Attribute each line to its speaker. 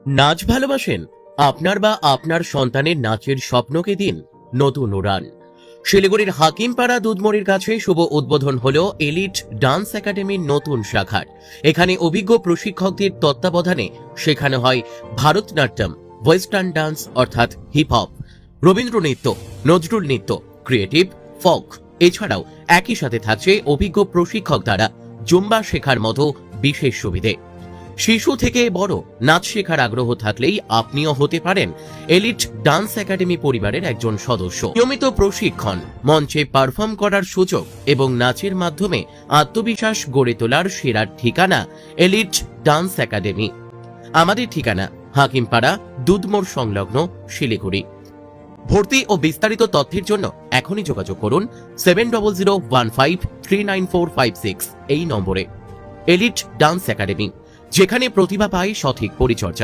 Speaker 1: নাচ ভালোবাসেন? আপনার বা আপনার সন্তানের নাচের স্বপ্নকে দিন নতুন উড়ান। শিলিগুড়ির হাকিমপাড়া দুধমরির কাছে শুভ উদ্বোধন হলো এলিট ডান্স একাডেমির নতুন শাখার। এখানে অভিজ্ঞ প্রশিক্ষকদের তত্ত্বাবধানে শেখানো হয় ভারতনাট্যম, ওয়েস্টার্ন ডান্স অর্থাৎ হিপ হপ, রবীন্দ্র নৃত্য, নজরুল নৃত্য, ক্রিয়েটিভ, ফোক। এছাড়াও একই সাথে থাকছে অভিজ্ঞ প্রশিক্ষক দ্বারা জুম্বা শেখার মতো বিশেষ সুবিধে। শিশু থেকে বড় নাচ শেখার আগ্রহ থাকলেই আপনিও হতে পারেন এলিট ডান্স একাডেমি পরিবারের একজন সদস্য। নিয়মিত প্রশিক্ষণ, মঞ্চে পারফর্ম করার সুযোগ এবং নাচের মাধ্যমে আত্মবিশ্বাস গড়ে তোলার সেরা ঠিকানা এলিট ডান্স একাডেমি। আমাদের ঠিকানা হাকিমপাড়া দুধমোড় সংলগ্ন শিলিগুড়ি। ভর্তি ও বিস্তারিত তথ্যের জন্য এখনই যোগাযোগ করুন 7001539456 এই নম্বরে। এলিট ডান্স একাডেমি, যেখানে প্রতিভা পায় সঠিক পরিচর্যা।